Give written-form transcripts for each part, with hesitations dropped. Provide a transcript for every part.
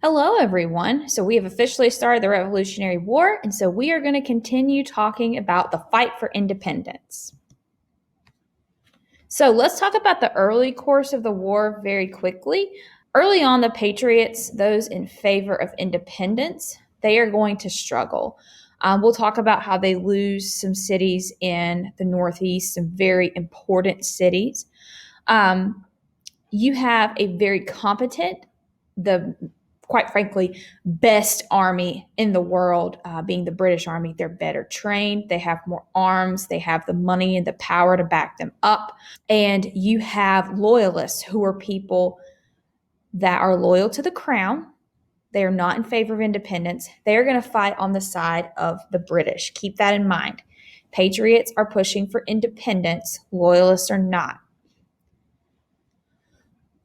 Hello, everyone. So, we have officially started the Revolutionary War, and so we are going to continue talking about the fight for independence. So, let's talk about the early course of the war very quickly. Early on, the Patriots, those in favor of independence, they are going to struggle. We'll talk about how they lose some cities in the Northeast, some very important cities. You have a very competent, the quite frankly, best army in the world, being the British Army. They're better trained, they have more arms, they have the money and the power to back them up. And you have loyalists who are people that are loyal to the crown. They are not in favor of independence. They are going to fight on the side of the British. Keep that in mind. Patriots are pushing for independence, loyalists are not.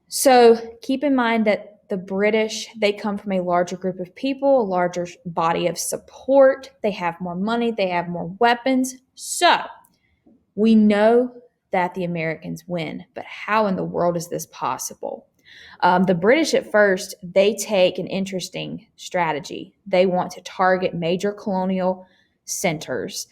So keep in mind that the British, they come from a larger group of people, a larger body of support. They have more money, they have more weapons. So we know that the Americans win, but how in the world is this possible? The British at first, they take an interesting strategy. They want to target major colonial centers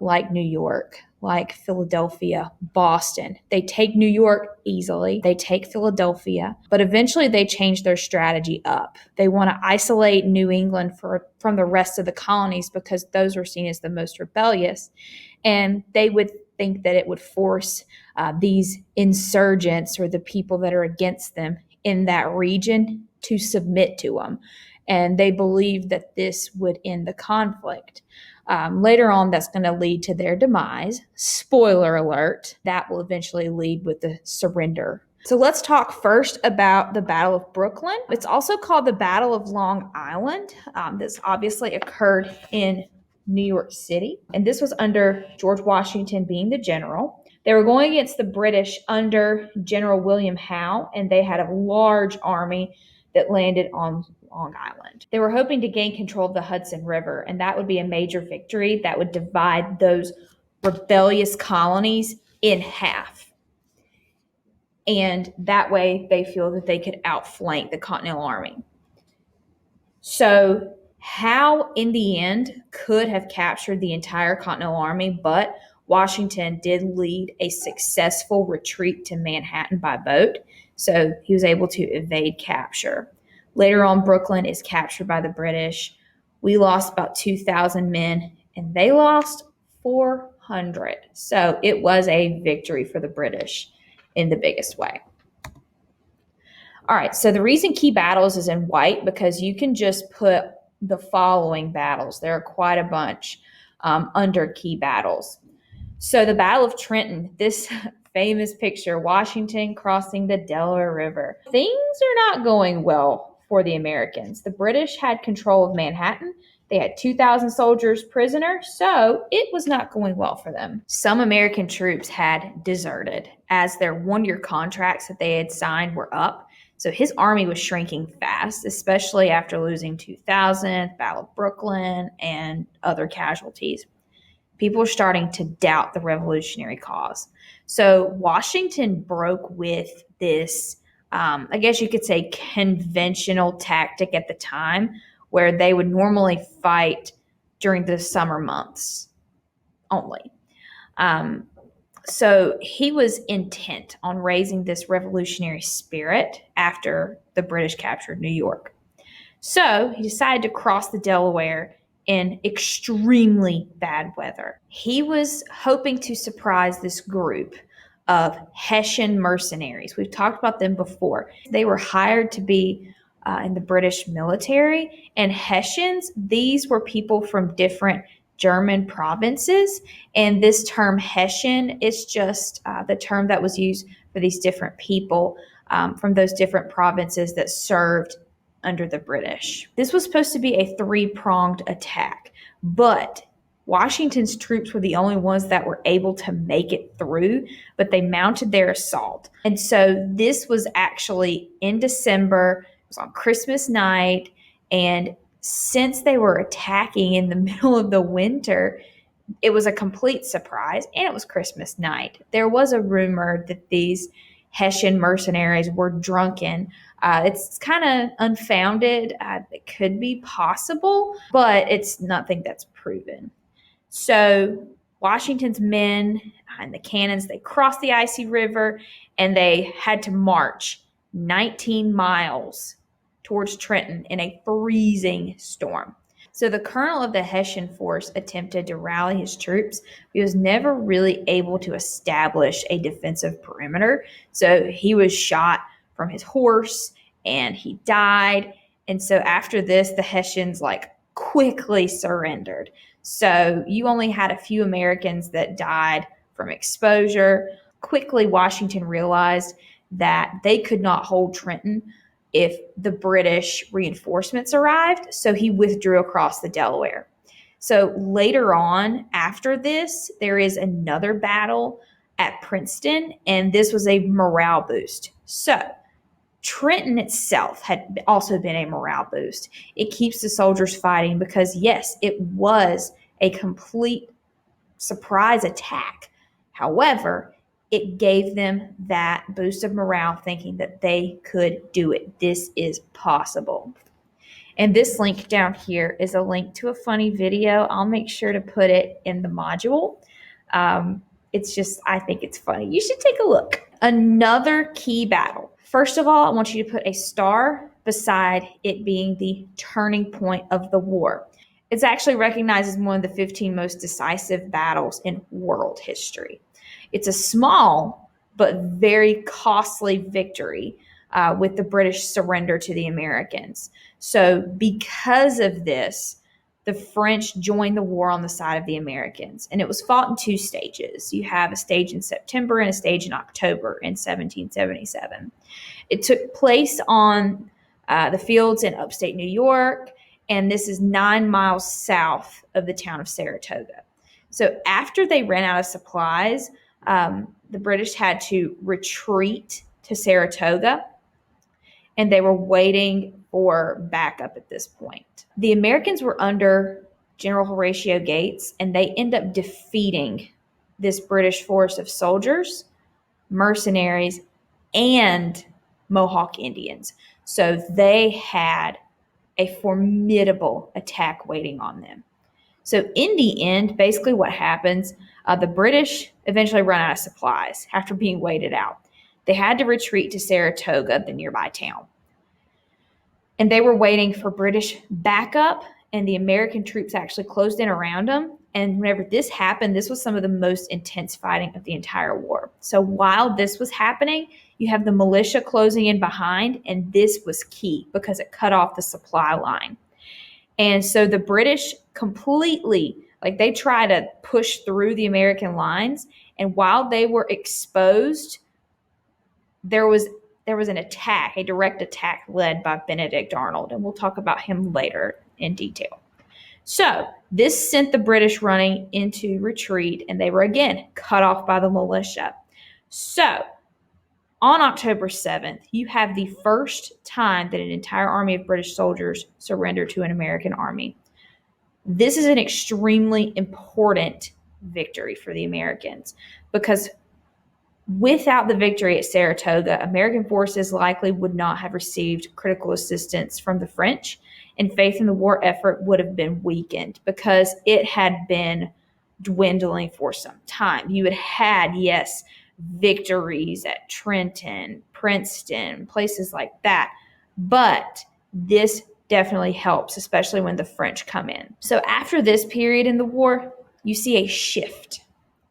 like New York, like Philadelphia, Boston. They take New York easily. They take Philadelphia, but eventually they change their strategy up. They want to isolate New England from the rest of the colonies because those are seen as the most rebellious. And they would think that it would force these insurgents or the people that are against them in that region to submit to them. And they believe that this would end the conflict. Later on, that's going to lead to their demise. Spoiler alert, that will eventually lead with the surrender. So let's talk first about the Battle of Brooklyn. It's also called the Battle of Long Island. This obviously occurred in New York City, and this was under George Washington being the general. They were going against the British under General William Howe, and they had a large army that landed on Long Island. They were hoping to gain control of the Hudson River, and that would be a major victory that would divide those rebellious colonies in half. And that way they feel that they could outflank the Continental Army. So Howe, in the end, could have captured the entire Continental Army, but Washington did lead a successful retreat to Manhattan by boat, so he was able to evade capture. Later on, Brooklyn is captured by the British. We lost about 2,000 men, and they lost 400. So it was a victory for the British in the biggest way. All right, so the reason key battles is in white because you can just put the following battles. There are quite a bunch under key battles. So the Battle of Trenton, this famous picture, Washington crossing the Delaware River. Things are not going well for the Americans. The British had control of Manhattan. They had 2,000 soldiers prisoner, so it was not going well for them. Some American troops had deserted as their one-year contracts that they had signed were up. So his army was shrinking fast, especially after losing 2,000, Battle of Brooklyn, and other casualties. People were starting to doubt the revolutionary cause. So Washington broke with this, I guess you could say, conventional tactic at the time, where they would normally fight during the summer months only. So he was intent on raising this revolutionary spirit after the British captured New York. So he decided to cross the Delaware in extremely bad weather. He was hoping to surprise this group of Hessian mercenaries. We've talked about them before. They were hired to be in the British military, and Hessians, these were people from different German provinces, and this term Hessian is just the term that was used for these different people from those different provinces that served under the British. This was supposed to be a three-pronged attack, but Washington's troops were the only ones that were able to make it through, but they mounted their assault. And so this was actually in December, it was on Christmas night, and since they were attacking in the middle of the winter, it was a complete surprise, and it was Christmas night. There was a rumor that these Hessian mercenaries were drunken It's kind of unfounded. It could be possible, but it's nothing that's proven. So Washington's men and the cannons, they crossed the icy river and they had to march 19 miles towards Trenton in a freezing storm. So the colonel of the Hessian force attempted to rally his troops. He was never really able to establish a defensive perimeter. So he was shot from his horse and he died. And so after this, the Hessians quickly surrendered. So you only had a few Americans that died from exposure. Quickly, Washington realized that they could not hold Trenton if the British reinforcements arrived, so he withdrew across the Delaware. So later on, after this, there is another battle at Princeton, and this was a morale boost. So Trenton itself had also been a morale boost. It keeps the soldiers fighting because, yes, it was a complete surprise attack. However, it gave them that boost of morale, thinking that they could do it. This is possible. And this link down here is a link to a funny video. I'll make sure to put it in the module. I think it's funny. You should take a look. Another key battle. First of all, I want you to put a star beside it being the turning point of the war. It's actually recognized as one of the 15 most decisive battles in world history. It's a small but very costly victory with the British surrender to the Americans. So because of this, the French joined the war on the side of the Americans, and it was fought in two stages. You have a stage in September and a stage in October in 1777. It took place on the fields in upstate New York, and this is 9 miles south of the town of Saratoga. So after they ran out of supplies, the British had to retreat to Saratoga, and they were waiting for backup at this point. The Americans were under General Horatio Gates, and they end up defeating this British force of soldiers, mercenaries, and Mohawk Indians. So they had a formidable attack waiting on them. So in the end, basically what happens, the British eventually run out of supplies after being waited out. They had to retreat to Saratoga, the nearby town. And they were waiting for British backup, and the American troops actually closed in around them. And whenever this happened, this was some of the most intense fighting of the entire war. So while this was happening, you have the militia closing in behind, and this was key because it cut off the supply line. And so the British completely, they try to push through the American lines. And while they were exposed, there was an attack, a direct attack led by Benedict Arnold. And we'll talk about him later in detail. So this sent the British running into retreat, and they were again cut off by the militia. So on October 7th, you have the first time that an entire army of British soldiers surrendered to an American army. This is an extremely important victory for the Americans because without the victory at Saratoga, American forces likely would not have received critical assistance from the French, and faith in the war effort would have been weakened because it had been dwindling for some time. You had, yes, victories at Trenton, Princeton, places like that, but this definitely helps, especially when the French come in. So after this period in the war, you see a shift.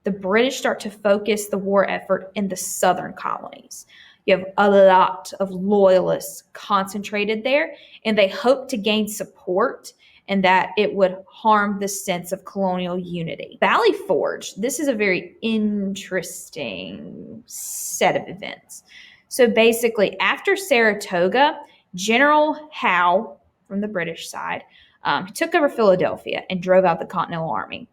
The British start to focus the war effort in the southern colonies. You have a lot of loyalists concentrated there, and they hope to gain support and that it would harm the sense of colonial unity. Valley Forge, this is a very interesting set of events. So basically, after Saratoga, General Howe from the British side took over Philadelphia and drove out the Continental Army.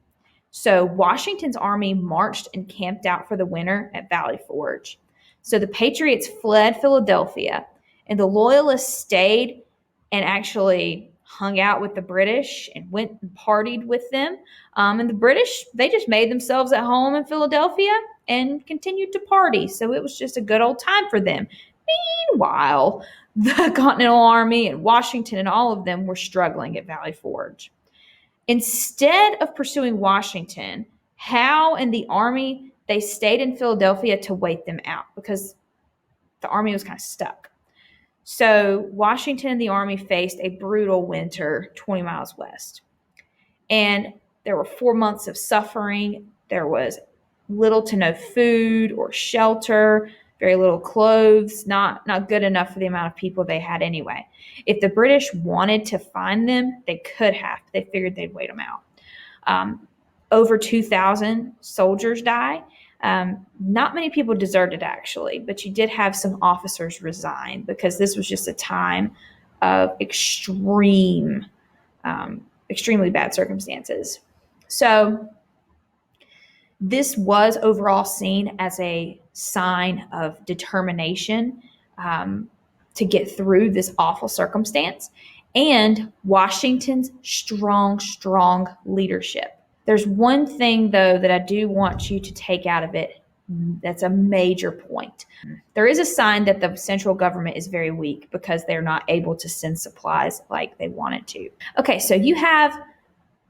So Washington's army marched and camped out for the winter at Valley Forge. So the Patriots fled Philadelphia, and the Loyalists stayed and actually hung out with the British and went and partied with them. And the British, they just made themselves at home in Philadelphia and continued to party. So it was just a good old time for them. Meanwhile, the Continental Army and Washington and all of them were struggling at Valley Forge. Instead of pursuing Washington, Howe and the Army, they stayed in Philadelphia to wait them out because the Army was kind of stuck. So Washington and the Army faced a brutal winter 20 miles west. And there were 4 months of suffering. There was little to no food or shelter, very little clothes, not good enough for the amount of people they had anyway. If the British wanted to find them, they could have. They figured they'd wait them out. Over 2,000 soldiers die. Not many people deserted, actually, but you did have some officers resign because this was just a time of extremely bad circumstances. So this was overall seen as a sign of determination to get through this awful circumstance and Washington's strong leadership. There's one thing, though, that I do want you to take out of it that's a major point. There is a sign that the central government is very weak because they're not able to send supplies like they wanted to. Okay, so you have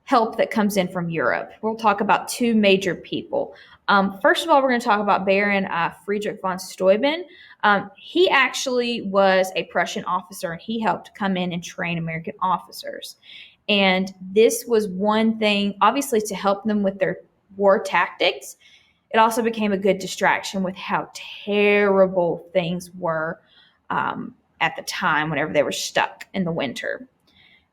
help that comes in from Europe. We'll talk about two major people. First of all, we're going to talk about Baron Friedrich von Steuben. He actually was a Prussian officer, and he helped come in and train American officers. And this was one thing, obviously, to help them with their war tactics. It also became a good distraction with how terrible things were at the time whenever they were stuck in the winter.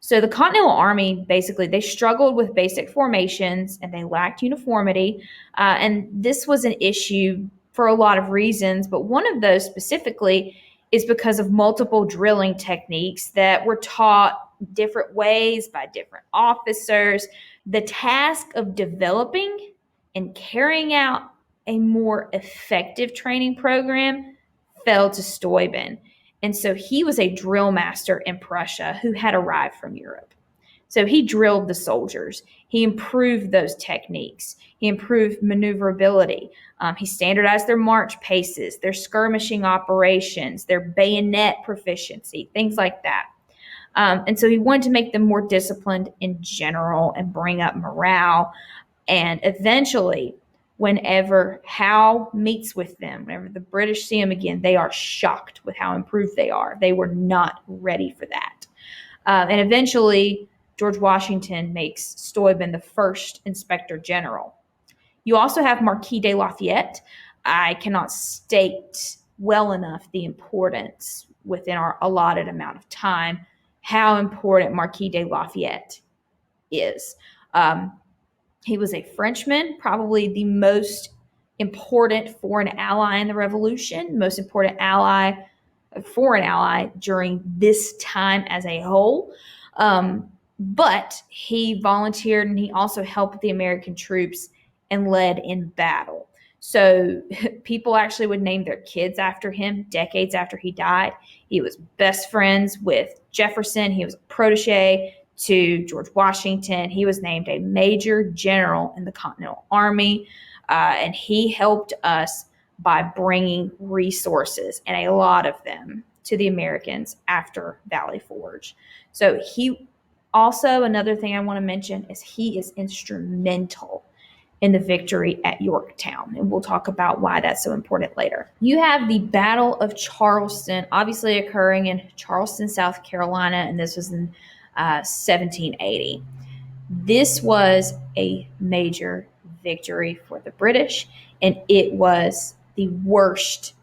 So the Continental Army, basically, they struggled with basic formations and they lacked uniformity. And this was an issue for a lot of reasons, but one of those specifically is because of multiple drilling techniques that were taught different ways by different officers. The task of developing and carrying out a more effective training program fell to Steuben. And so he was a drill master in Prussia who had arrived from Europe. So he drilled the soldiers. He improved those techniques. He improved maneuverability. He standardized their march paces, their skirmishing operations, their bayonet proficiency, things like that. And so he wanted to make them more disciplined in general and bring up morale. And eventually, whenever Howe meets with them, whenever the British see him again, they are shocked with how improved they are. They were not ready for that. And eventually, George Washington makes Steuben the first Inspector General. You also have Marquis de Lafayette. I cannot state well enough the importance within our allotted amount of time, how important Marquis de Lafayette is. He was a Frenchman, probably the most important foreign ally in the Revolution, most important foreign ally during this time as a whole. But he volunteered and he also helped the American troops and led in battle. So people actually would name their kids after him decades after he died. He was best friends with Jefferson. He was a protege to George Washington. He was named a major general in the Continental Army, and he helped us by bringing resources, and a lot of them, to the Americans after Valley Forge. So he also, another thing I want to mention is he is instrumental in the victory at Yorktown, and we'll talk about why that's so important later. You have the Battle of Charleston, obviously occurring in Charleston, South Carolina, and this was in 1780. This was a major victory for the British, and it was the worst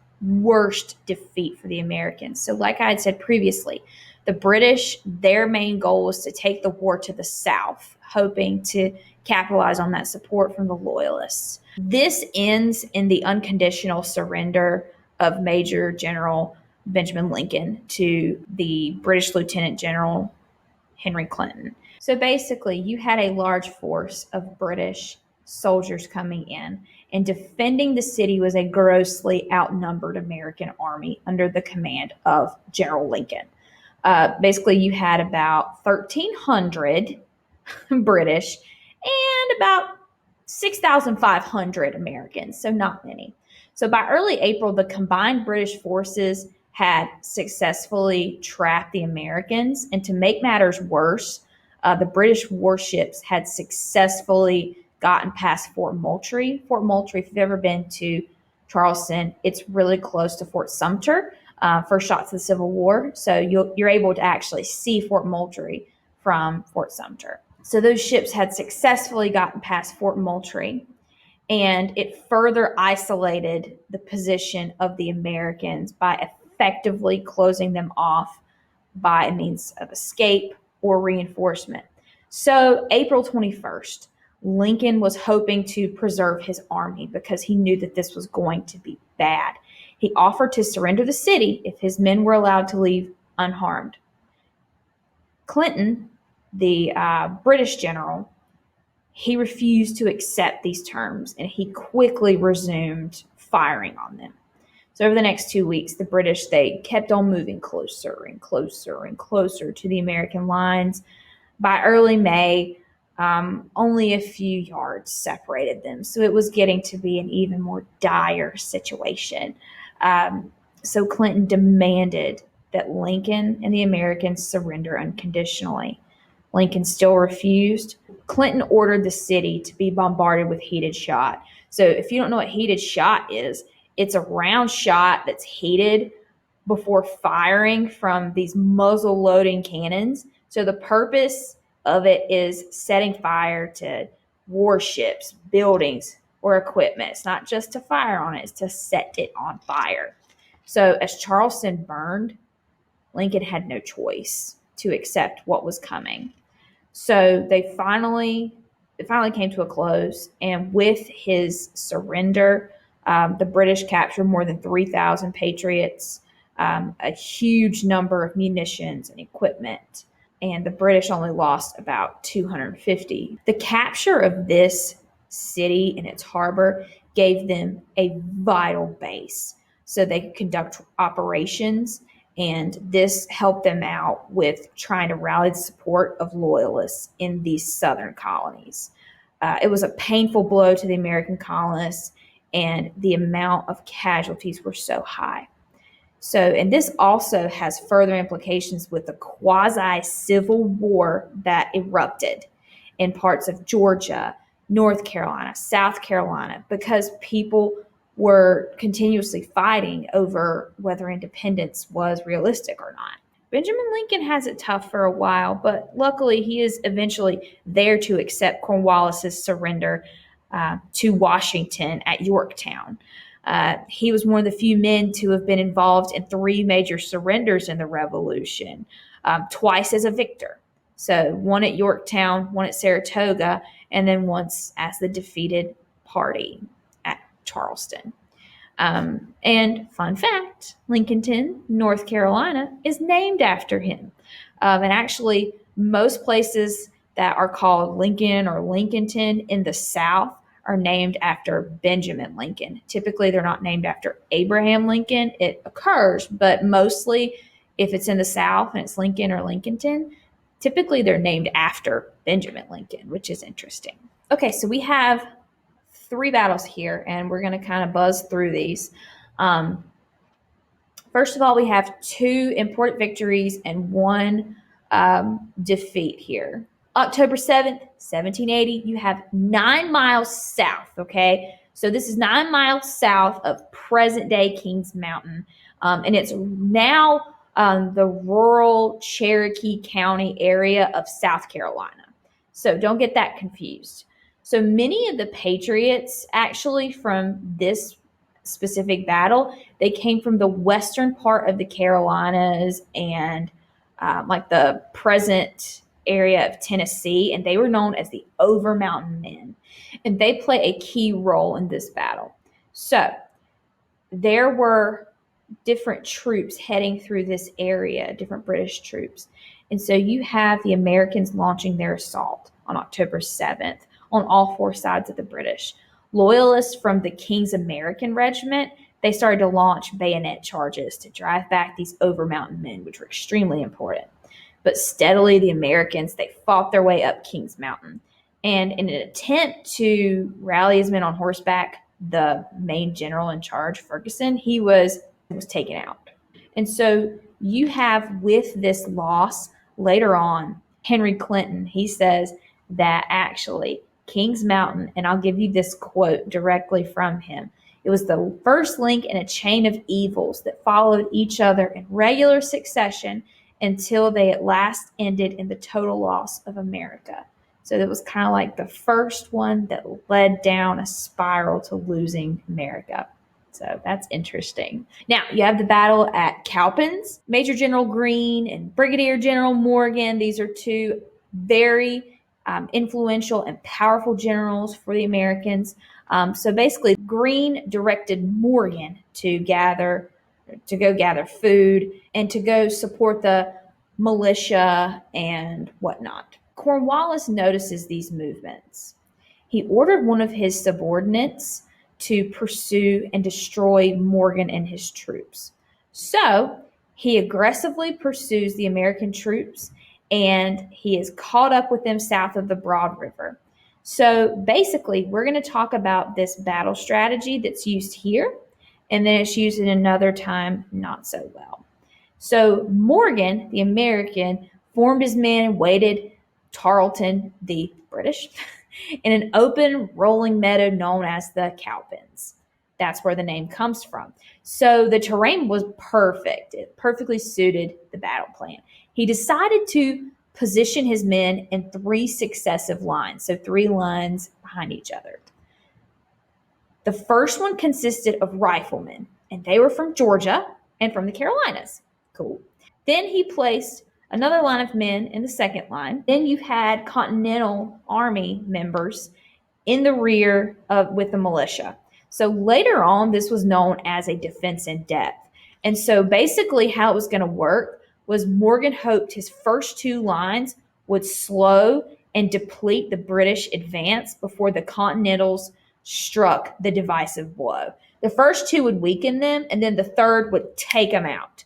defeat for the Americans. So like I had said previously, the British, their main goal was to take the war to the South, hoping to capitalize on that support from the Loyalists. This ends in the unconditional surrender of Major General Benjamin Lincoln to the British Lieutenant General Henry Clinton. So basically, you had a large force of British soldiers coming in, and defending the city was a grossly outnumbered American army under the command of General Lincoln. Basically, you had about 1,300 British and about 6,500 Americans, so not many. So by early April, the combined British forces had successfully trapped the Americans. And to make matters worse, the British warships had successfully gotten past Fort Moultrie. Fort Moultrie, if you've ever been to Charleston, it's really close to Fort Sumter, first shots of the Civil War. So you're able to actually see Fort Moultrie from Fort Sumter. So those ships had successfully gotten past Fort Moultrie, and it further isolated the position of the Americans by effectively closing them off by a means of escape or reinforcement. So, April 21st, Lincoln was hoping to preserve his army because he knew that this was going to be bad. He offered to surrender the city if his men were allowed to leave unharmed. Clinton, the British general, he refused to accept these terms, and he quickly resumed firing on them. So over the next 2 weeks, the British, they kept on moving closer and closer and closer to the American lines. By early May, only a few yards separated them. So it was getting to be an even more dire situation. So Clinton demanded that Lincoln and the Americans surrender unconditionally. Lincoln still refused. Clinton ordered the city to be bombarded with heated shot. So if you don't know what heated shot is, it's a round shot that's heated before firing from these muzzle loading cannons. So the purpose of it is setting fire to warships, buildings, or equipment. It's not just to fire on it, it's to set it on fire. So as Charleston burned, Lincoln had no choice to accept what was coming. So it finally came to a close, and with his surrender, the British captured more than 3,000 patriots, a huge number of munitions and equipment, and the British only lost about 250. The capture of this city and its harbor gave them a vital base so they could conduct operations, and this helped them out with trying to rally the support of loyalists in these southern colonies. It was a painful blow to the American colonists, and the amount of casualties were so high. So, and this also has further implications with the quasi-civil war that erupted in parts of Georgia, North Carolina, South Carolina, because people were continuously fighting over whether independence was realistic or not. Benjamin Lincoln has it tough for a while, but luckily he is eventually there to accept Cornwallis's surrender to Washington at Yorktown. He was one of the few men to have been involved in 3 major surrenders in the Revolution, twice as a victor. So one at Yorktown, one at Saratoga, and then once as the defeated party at Charleston. And fun fact, Lincolnton, North Carolina, is named after him. And actually, most places that are called Lincoln or Lincolnton in the South are named after Benjamin Lincoln. Typically, they're not named after Abraham Lincoln. It occurs, but mostly if it's in the South and it's Lincoln or Lincolnton, typically they're named after Benjamin Lincoln, which is interesting. Okay, so we have 3 battles here, and we're going to kind of buzz through these. First of all, we have 2 important victories and 1 defeat here. October 7th, 1780, you have 9 miles south, okay? So this is 9 miles south of present-day Kings Mountain, and it's now the rural Cherokee County area of South Carolina. So don't get that confused. So many of the patriots, actually from this specific battle, they came from the western part of the Carolinas and like the present area of Tennessee, and they were known as the Over Mountain Men, and they play a key role in this battle. So there were different troops heading through this area, different British troops, and so you have the Americans launching their assault on October 7th on all 4 sides of the British. Loyalists from the King's American Regiment, they started to launch bayonet charges to drive back these Over Mountain Men, which were extremely important. But steadily, the Americans, they fought their way up Kings Mountain. And in an attempt to rally his men on horseback, the main general in charge, Ferguson, he was taken out. And so you have, with this loss later on, Henry Clinton, he says that actually Kings Mountain, and I'll give you this quote directly from him, it was the first link in a chain of evils that followed each other in regular succession until they at last ended in the total loss of America. So it was kind of like the first one that led down a spiral to losing America. So that's interesting. Now, you have the battle at Cowpens. Major General Greene and Brigadier General Morgan, these are two very influential and powerful generals for the Americans. So basically, Greene directed Morgan to go gather food and to go support the militia and whatnot. Cornwallis notices these movements. He ordered one of his subordinates to pursue and destroy Morgan and his troops. So he aggressively pursues the American troops, and he is caught up with them south of the Broad River. So basically, we're going to talk about this battle strategy that's used here, and then it's used in another time not so well. So Morgan, the American, formed his men and waited Tarleton, the British, in an open rolling meadow known as the Cowpens. That's where the name comes from. So the terrain was perfect. It perfectly suited the battle plan. He decided to position his men in 3 successive lines, so 3 lines behind each other. The first one consisted of riflemen, and they were from Georgia and from the Carolinas. Cool. Then he placed another line of men in the second line. Then you had Continental Army members in the rear with the militia. So later on, this was known as a defense in depth. And so basically how it was going to work was Morgan hoped his first 2 lines would slow and deplete the British advance before the Continentals struck the divisive blow. The first 2 would weaken them, and then the third would take them out.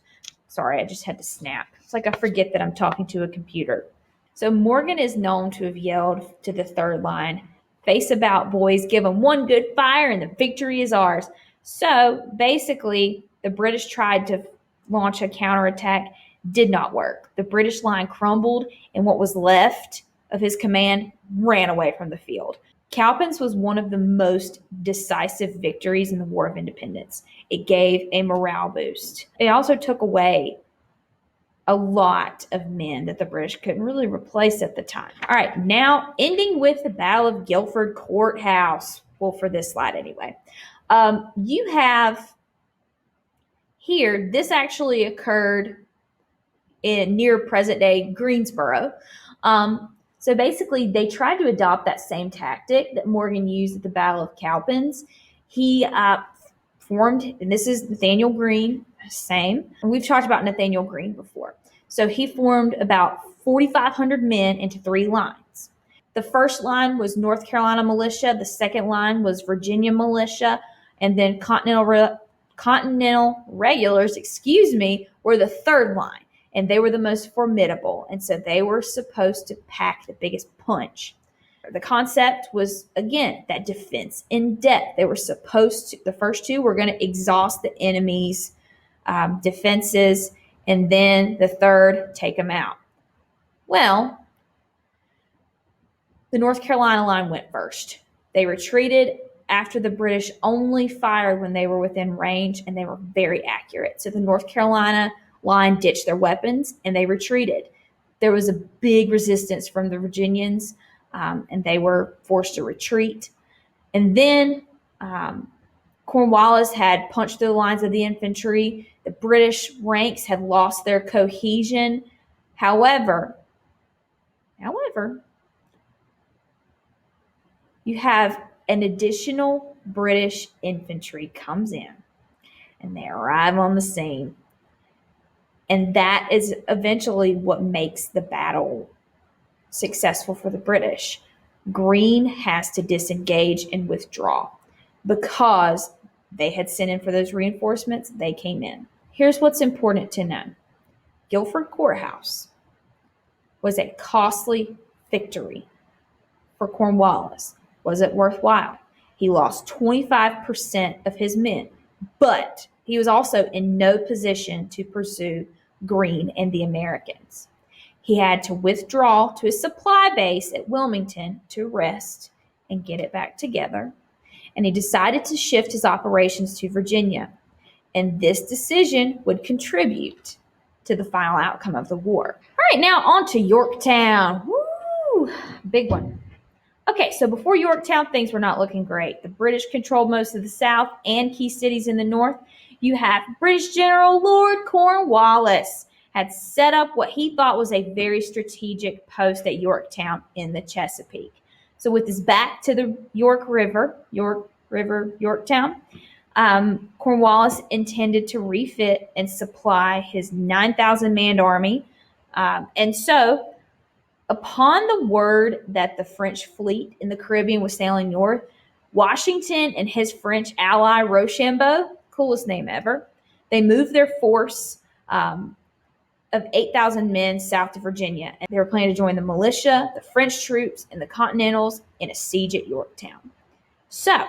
Sorry, I just had to snap. It's like I forget that I'm talking to a computer. So Morgan is known to have yelled to the third line, "Face about, boys, give them one good fire and the victory is ours." So basically, the British tried to launch a counterattack, did not work. The British line crumbled, and what was left of his command ran away from the field. Cowpens was one of the most decisive victories in the War of Independence. It gave a morale boost. It also took away a lot of men that the British couldn't really replace at the time. All right, now ending with the Battle of Guilford Courthouse. Well, for this slide anyway. You have here, this actually occurred in near present-day Greensboro. So basically, they tried to adopt that same tactic that Morgan used at the Battle of Cowpens. He formed, and this is Nathaniel Greene, same. And we've talked about Nathaniel Greene before. So he formed about 4,500 men into 3 lines. The first line was North Carolina militia. The second line was Virginia militia. And then Continental regulars, were the third line. And they were the most formidable. And so they were supposed to pack the biggest punch. The concept was, again, that defense in depth. They were supposed to, the first 2 were going to exhaust the enemy's defenses, and then the third, take them out. Well, the North Carolina line went first. They retreated after the British only fired when they were within range, and they were very accurate. So the North Carolina line ditched their weapons and they retreated. There was a big resistance from the Virginians, and they were forced to retreat. And then Cornwallis had punched through the lines of the infantry. The British ranks had lost their cohesion. However, you have an additional British infantry comes in, and they arrive on the scene. And that is eventually what makes the battle successful for the British. Greene has to disengage and withdraw because they had sent in for those reinforcements. They came in. Here's what's important to know. Guilford Courthouse was a costly victory for Cornwallis. Was it worthwhile? He lost 25% of his men, but he was also in no position to pursue Greene and the Americans. He had to withdraw to his supply base at Wilmington to rest and get it back together. And he decided to shift his operations to Virginia. And this decision would contribute to the final outcome of the war. All right, now on to Yorktown. Woo! Big one. Okay, so before Yorktown, things were not looking great. The British controlled most of the South and key cities in the North. You have British General Lord Cornwallis had set up what he thought was a very strategic post at Yorktown in the Chesapeake. So with his back to the Yorktown, Cornwallis intended to refit and supply his 9,000-man army. And so upon the word that the French fleet in the Caribbean was sailing north, Washington and his French ally Rochambeau, coolest name ever, they moved their force of 8,000 men south to Virginia. And they were planning to join the militia, the French troops, and the Continentals in a siege at Yorktown. So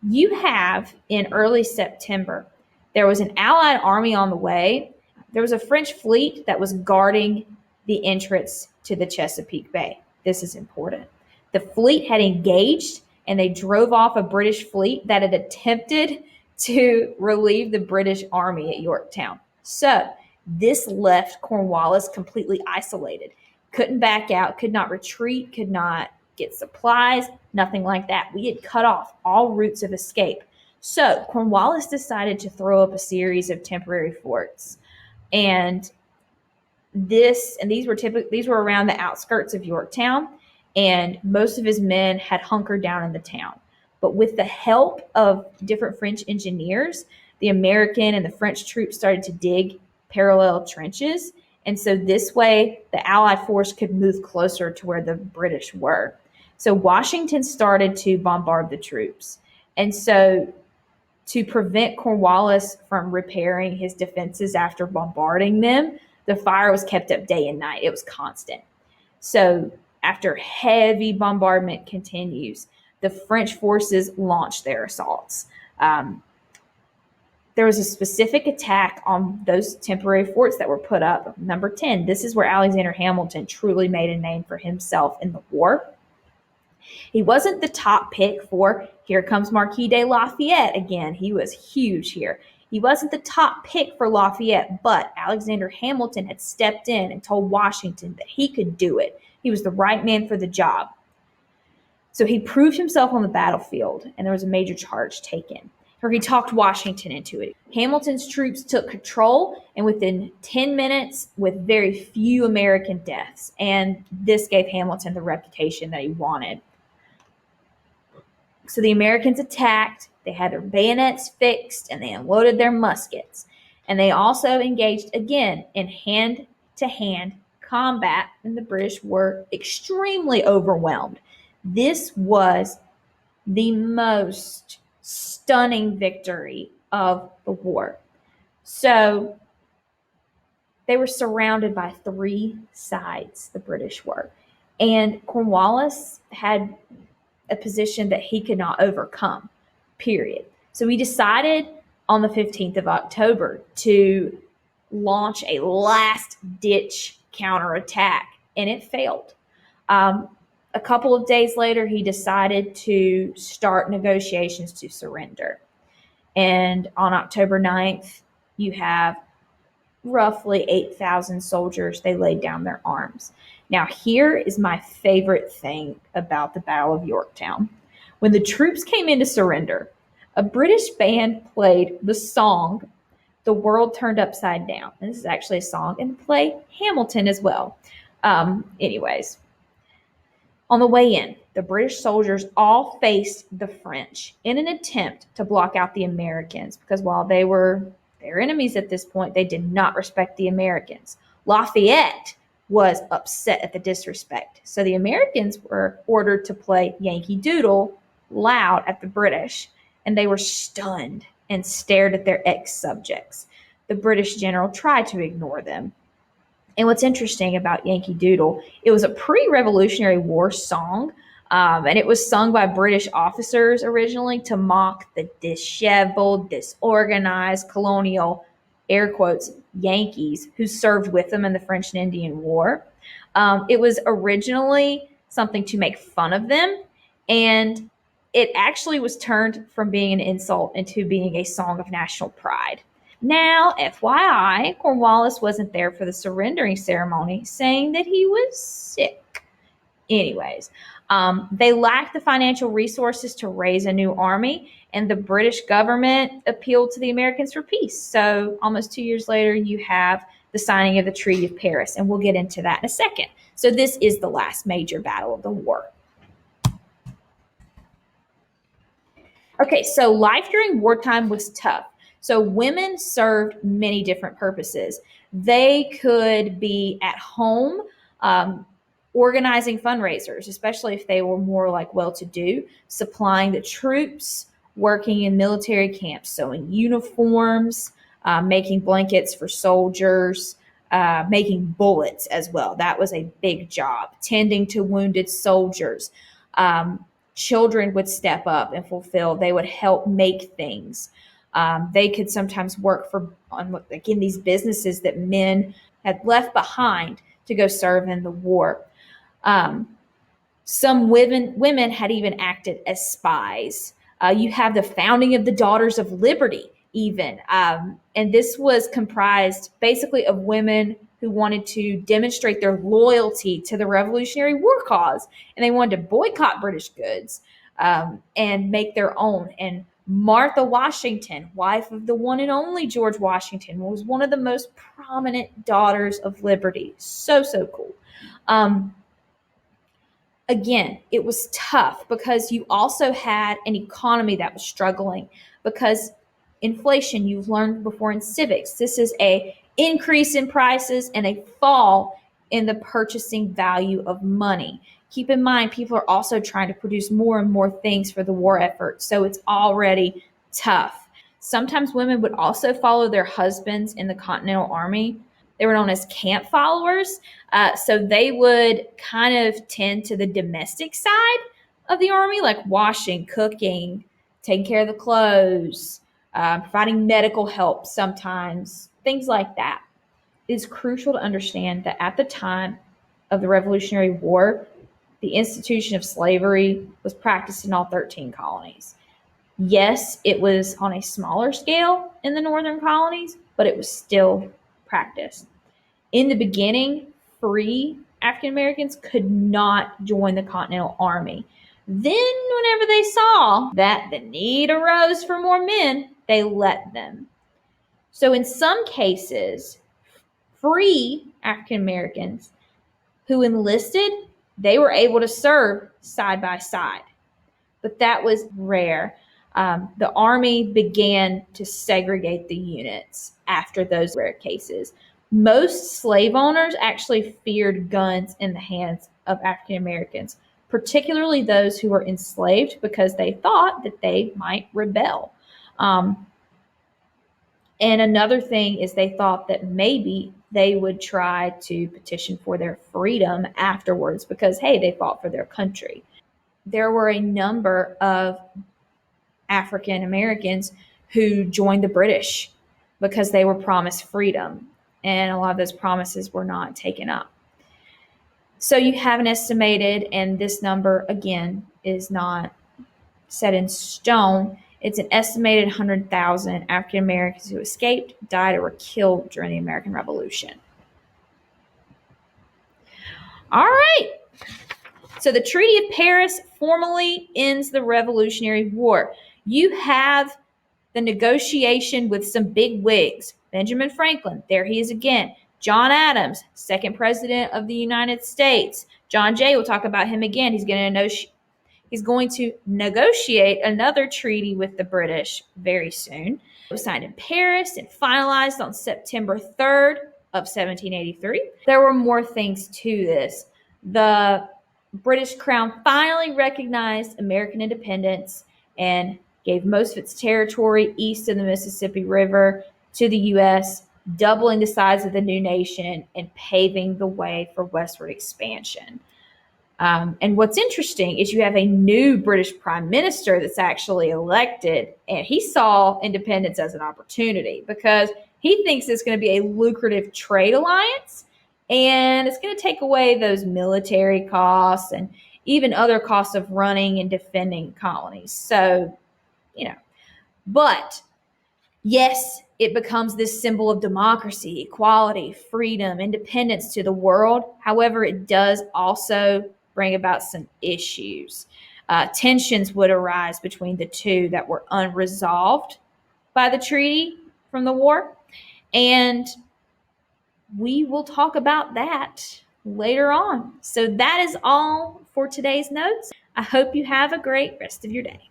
you have in early September, there was an Allied army on the way. There was a French fleet that was guarding the entrance to the Chesapeake Bay. This is important. The fleet had engaged and they drove off a British fleet that had attempted to relieve the British army at Yorktown. So this left Cornwallis completely isolated. Couldn't back out, could not retreat, could not get supplies, nothing like that. We had cut off all routes of escape. So Cornwallis decided to throw up a series of temporary forts. And these were around the outskirts of Yorktown, and most of his men had hunkered down in the town. But with the help of different French engineers, the American and the French troops started to dig parallel trenches. And so this way, the Allied force could move closer to where the British were. So Washington started to bombard the troops. And so to prevent Cornwallis from repairing his defenses after bombarding them, the fire was kept up day and night. It was constant. So after heavy bombardment continues, the French forces launched their assaults. There was a specific attack on those temporary forts that were put up. Number 10, this is where Alexander Hamilton truly made a name for himself in the war. He wasn't the top pick for, here comes Marquis de Lafayette again. He was huge here. He wasn't the top pick for Lafayette, but Alexander Hamilton had stepped in and told Washington that he could do it. He was the right man for the job. So he proved himself on the battlefield, and there was a major charge taken. Or he talked Washington into it. Hamilton's troops took control, and within 10 minutes, with very few American deaths. And this gave Hamilton the reputation that he wanted. So the Americans attacked, they had their bayonets fixed, and they unloaded their muskets. And they also engaged again in hand-to-hand combat, and the British were extremely overwhelmed. This was the most stunning victory of the war. So they were surrounded by three sides, the British were. And Cornwallis had a position that he could not overcome, period. So he decided on the 15th of October to launch a last-ditch counterattack, and it failed. A couple of days later, he decided to start negotiations to surrender. And on October 9th, you have roughly 8,000 soldiers. They laid down their arms. Now, here is my favorite thing about the Battle of Yorktown. When the troops came in to surrender, a British band played the song, "The World Turned Upside Down." And this is actually a song in the play Hamilton as well. Anyways, on the way in, the British soldiers all faced the French in an attempt to block out the Americans, because while they were their enemies at this point, they did not respect the Americans. Lafayette was upset at the disrespect. So the Americans were ordered to play Yankee Doodle loud at the British, and they were stunned and stared at their ex-subjects. The British general tried to ignore them. And what's interesting about Yankee Doodle, it was a pre-Revolutionary War song, And it was sung by British officers originally to mock the disheveled, disorganized, colonial, air quotes, Yankees who served with them in the French and Indian War. It was originally something to make fun of them, and it actually was turned from being an insult into being a song of national pride. Now, FYI, Cornwallis wasn't there for the surrendering ceremony, saying that he was sick. Anyways, they lacked the financial resources to raise a new army, and the British government appealed to the Americans for peace. So, almost 2 years later, you have the signing of the Treaty of Paris, and we'll get into that in a second. So, this is the last major battle of the war. Okay, so life during wartime was tough. So women served many different purposes. They could be at home organizing fundraisers, especially if they were more like well-to-do, supplying the troops, working in military camps, sewing uniforms, making blankets for soldiers, making bullets as well. That was a big job. Tending to wounded soldiers. Children would step up and fulfill. They would help make things. They could sometimes work for, like in these businesses that men had left behind to go serve in the war. Some women had even acted as spies. You have the founding of the Daughters of Liberty, even. And this was comprised basically of women who wanted to demonstrate their loyalty to the Revolutionary War cause. And they wanted to boycott British goods and make their own. And Martha Washington, wife of the one and only George Washington, was one of the most prominent Daughters of Liberty. So cool. Again, it was tough because you also had an economy that was struggling because inflation, you've learned before in civics, this is a increase in prices and a fall in the purchasing value of money. Keep in mind, people are also trying to produce more and more things for the war effort, so it's already tough. Sometimes women would also follow their husbands in the Continental Army. They were known as camp followers. So they would kind of tend to the domestic side of the army, like washing, cooking, taking care of the clothes, providing medical help sometimes, things like that. It is crucial to understand that at the time of the Revolutionary War, the institution of slavery was practiced in all 13 colonies. Yes, it was on a smaller scale in the northern colonies, but it was still practiced. In the beginning, free African Americans could not join the Continental Army. Then, whenever they saw that the need arose for more men, they let them. So, in some cases, free African Americans who enlisted, they were able to serve side by side. But that was rare. The Army began to segregate the units after those rare cases. Most slave owners actually feared guns in the hands of African Americans, particularly those who were enslaved, because they thought that they might rebel. And another thing is they thought that maybe they would try to petition for their freedom afterwards because, hey, they fought for their country. There were a number of African Americans who joined the British because they were promised freedom, and a lot of those promises were not taken up. So you have an estimated, and this number again is not set in stone, it's an estimated 100,000 African Americans who escaped, died, or were killed during the American Revolution. All right. So the Treaty of Paris formally ends the Revolutionary War. You have the negotiation with some big wigs. Benjamin Franklin, there he is again. John Adams, second president of the United States. John Jay, we'll talk about him again. He's going to negotiate another treaty with the British very soon. It was signed in Paris and finalized on September 3rd of 1783. There were more things to this. The British Crown finally recognized American independence and gave most of its territory east of the Mississippi River to the U.S., doubling the size of the new nation and paving the way for westward expansion. And what's interesting is you have a new British prime minister that's actually elected, and he saw independence as an opportunity because he thinks it's going to be a lucrative trade alliance, and it's going to take away those military costs and even other costs of running and defending colonies. So, you know, but yes, it becomes this symbol of democracy, equality, freedom, independence to the world. However, it does also bring about some issues. Tensions would arise between the two that were unresolved by the treaty from the war. And we will talk about that later on. So that is all for today's notes. I hope you have a great rest of your day.